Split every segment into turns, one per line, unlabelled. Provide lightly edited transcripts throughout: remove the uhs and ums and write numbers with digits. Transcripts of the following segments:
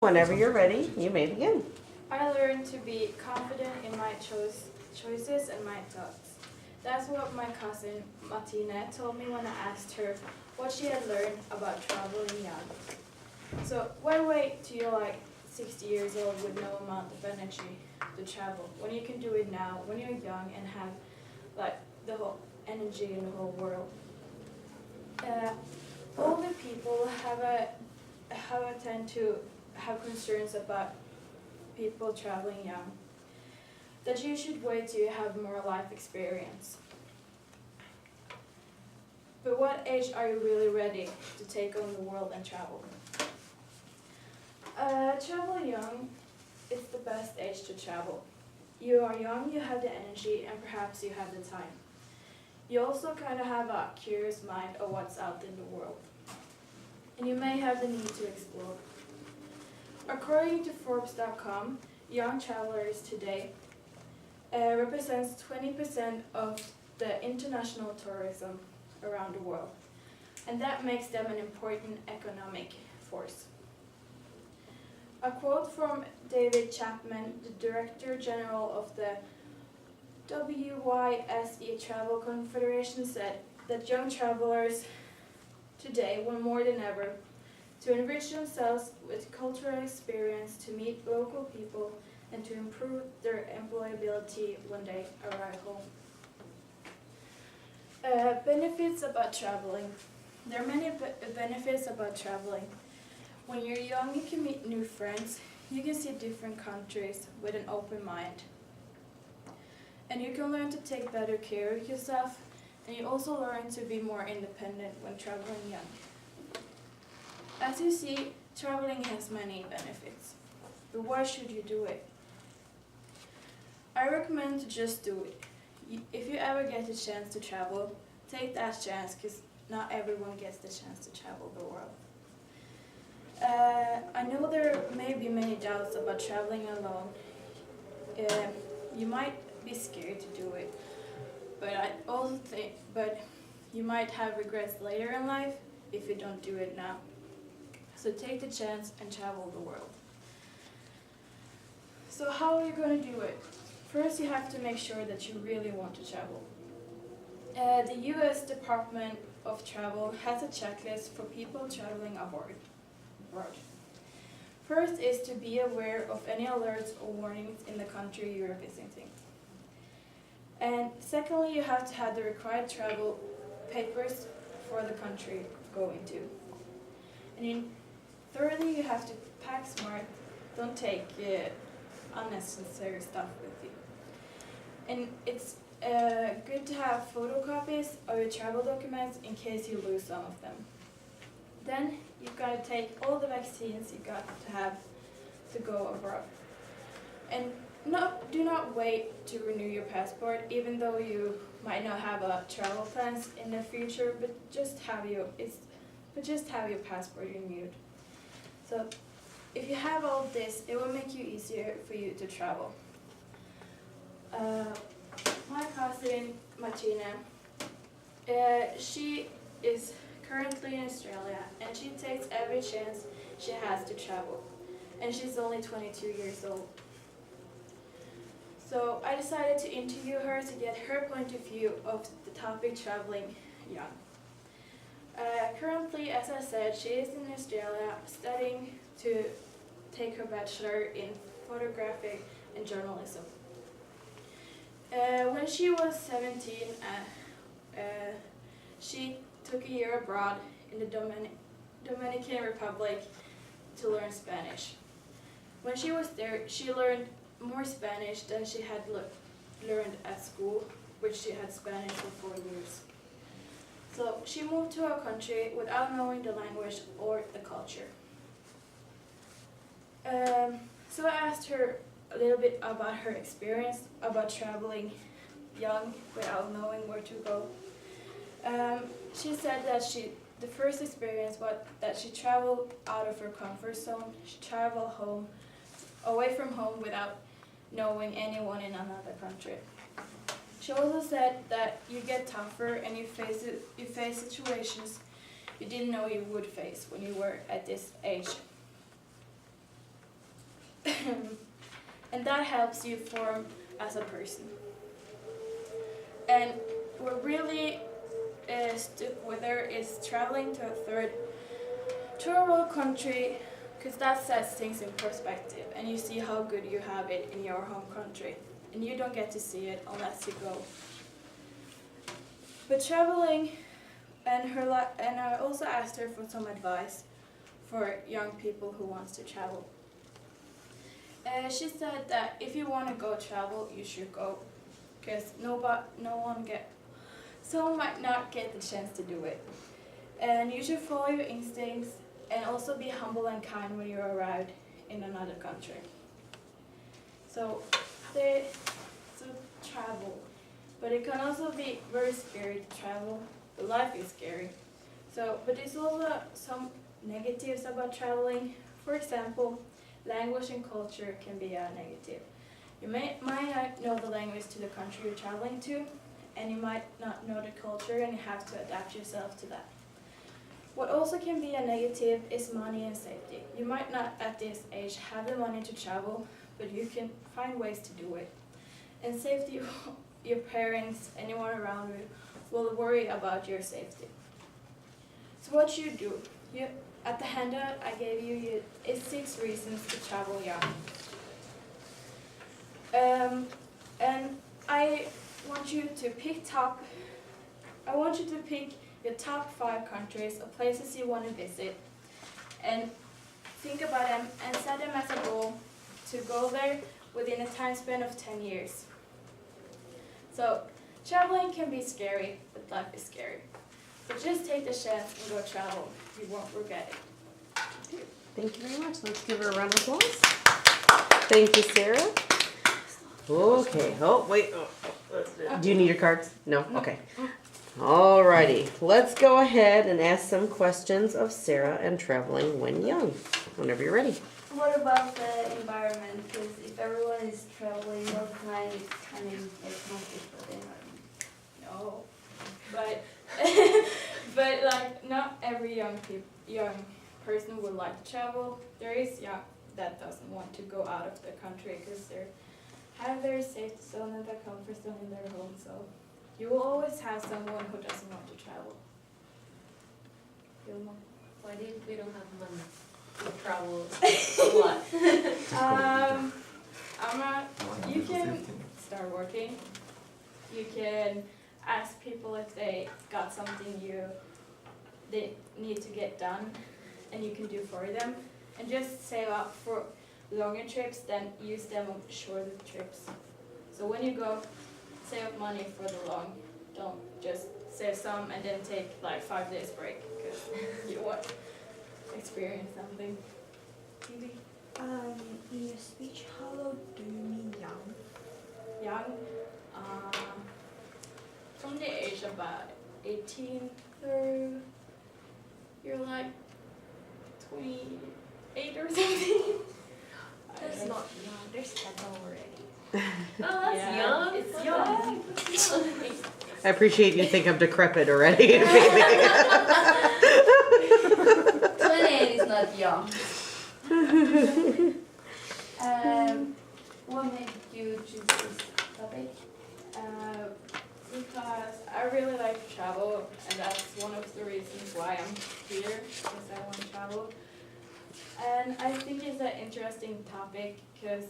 Whenever you're ready, you may begin.
I learned to be confident in my choices and my thoughts. That's what my cousin Martina told me when I asked her what she had learned about traveling young. So why wait till you're like 60 years old with no amount of energy to travel when you can do it now when you're young and have like the whole energy in the whole world? Older people have a tend to have concerns about people traveling young, that you should wait till you have more life experience. But what age are you really ready to take on the world and travel? Travel young is the best age to travel. You are young, you have the energy, and perhaps you have the time. You also kind of have a curious mind of what's out in the world. And you may have the need to explore. According to Forbes.com, young travelers today represents 20% of the international tourism around the world, and that makes them an important economic force. A quote from David Chapman, the Director General of the WYSE Travel Confederation, said that young travelers today want more than ever to enrich themselves with cultural experience, to meet local people, and to improve their employability when they arrive home. Benefits about traveling. There are many benefits about traveling. When you're young, you can meet new friends, you can see different countries with an open mind. And you can learn to take better care of yourself, and you also learn to be more independent when traveling young. As you see, traveling has many benefits, but why should you do it? I recommend to just do it. If you ever get the chance to travel, take that chance, because not everyone gets the chance to travel the world. I know there may be many doubts about traveling alone. You might be scared to do it, but you might have regrets later in life if you don't do it now. So take the chance and travel the world. So how are you going to do it? First, you have to make sure that you really want to travel. The US Department of Travel has a checklist for people traveling abroad. First is to be aware of any alerts or warnings in the country you are visiting. And secondly, you have to have the required travel papers for the country you're going to. And thirdly, you have to pack smart. Don't take unnecessary stuff with you. And it's good to have photocopies of your travel documents in case you lose some of them. Then you've got to take all the vaccines you got to have to go abroad. And do not wait to renew your passport, even though you might not have a travel plans in the future, but just have your passport renewed. So if you have all this, it will make you easier for you to travel. My cousin Martina, she is currently in Australia, and she takes every chance she has to travel, and she's only 22 years old. So I decided to interview her to get her point of view of the topic traveling young. Currently, as I said, she is in Australia studying to take her bachelor in photography and journalism. When she was 17, she took a year abroad in the Dominican Republic to learn Spanish. When she was there, she learned more Spanish than she had learned at school, which she had Spanish for 4 years. So she moved to a country without knowing the language or the culture. So I asked her a little bit about her experience about traveling young without knowing where to go. She said that the first experience was that she traveled out of her comfort zone. She traveled away from home without knowing anyone in another country. She also said that you get tougher and you face situations you didn't know you would face when you were at this age. and that helps you form as a person. And what really stuck with her is traveling to a third world country, because that sets things in perspective and you see how good you have it in your home country, and you don't get to see it unless you go. But traveling, and I also asked her for some advice for young people who wants to travel. She said that if you want to go travel, you should go, because someone might not get the chance to do it. And you should follow your instincts and also be humble and kind when you arrive in another country. So travel, but it can also be very scary to travel. Life is scary. But there's also some negatives about traveling. For example, language and culture can be a negative. You might not know the language to the country you're traveling to, and you might not know the culture, and you have to adapt yourself to that. What also can be a negative is money and safety. You might not at this age have the money to travel, but you can find ways to do it. And safety, your parents, anyone around you, will worry about your safety. So what you do, at the handout I gave you is 6 reasons to travel young. And I want you to pick your top 5 countries or places you want to visit, and think about them and set them as a goal to go there within a time span of 10 years. So traveling can be scary, but life is scary. So just take the chance and go travel. You won't regret it.
Thank you very much. Let's give her a round of applause. Thank you, Sarah. Okay. Oh, wait. Do you need your cards? No? Okay. Alrighty. Let's go ahead and ask some questions of Sarah and traveling when young. Whenever you're ready.
What about the environment? Because if everyone is traveling all the time, it's kind of expensive for the environment.
No, but like not every young person would like to travel. There is young that doesn't want to go out of the country because they have their safety zone and their comfort zone in their home. So you will always have someone who doesn't want to travel.
Why do you think we don't have money to travel a lot?
You can start working. You can ask people if they got something they need to get done, and you can do for them. And just save up for longer trips, then use them on shorter trips. So when you go, save up money for the long. Don't just save some and then take like 5 days break, because you want to experience something. Maybe.
In your speech, how old do you mean young?
Young, from the age of about 18 through you're like 28 or something.
That's not young. There's 10 already.
Oh, that's
Yeah,
young.
it's young.
I appreciate you think I'm decrepit already.
28 is not young. What made you choose this topic?
Because I really like to travel, and that's one of the reasons why I'm here, because I want to travel. And I think it's an interesting topic because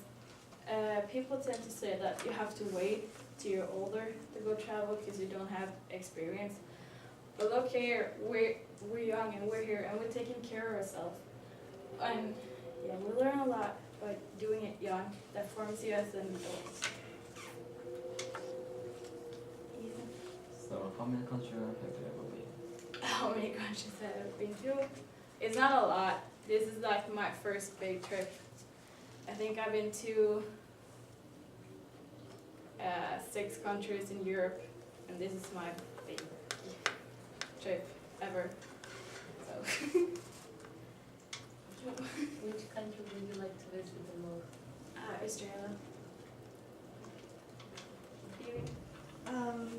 people tend to say that you have to wait till you're older to go travel because you don't have experience. But look here, we're young and we're here and we're taking care of ourselves. And yeah, we learn a lot by doing it young. That forms you as an adult.
So, how many countries have you ever been?
How many countries have I been to? It's not a lot. This is like my first big trip. I think I've been to 6 countries in Europe, and this is my big trip ever. So.
Which country would you like to visit the most?
Australia.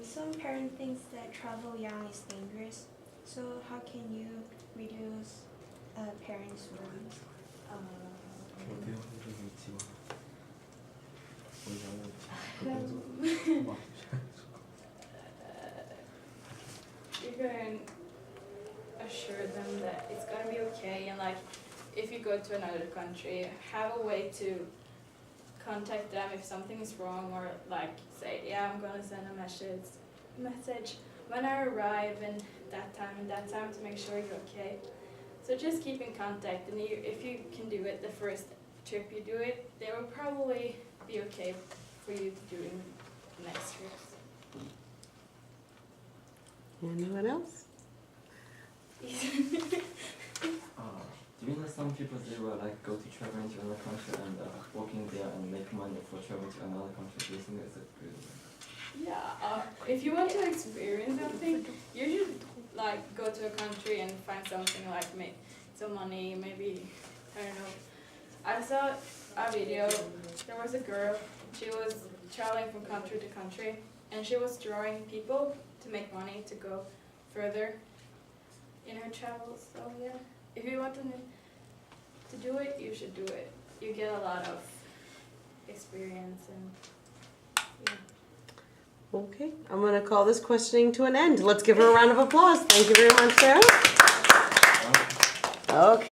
Some parent thinks that travel young is dangerous. So how can you reduce parents' worries?
go to another country, have a way to contact them if something is wrong, or like say, yeah, I'm gonna send a message when I arrive and that time to make sure you're okay. So just keep in contact, and if you can do it the first trip you do it, they will probably be okay for you doing the next trips.
Anyone else?
Do you know some people they will like go to travel into another country and working there and make money for traveling to another country? Do you think it's a good?
Yeah, if you want to experience something, you should like go to a country and find something like make some money, maybe, I don't know. I saw a video, there was a girl, she was traveling from country to country, and she was drawing people to make money to go further in her travels. So yeah, if you want to do it, you should do it. You get a lot of experience and yeah.
Okay, I'm going to call this questioning to an end. Let's give her a round of applause. Thank you very much, Sarah. Okay.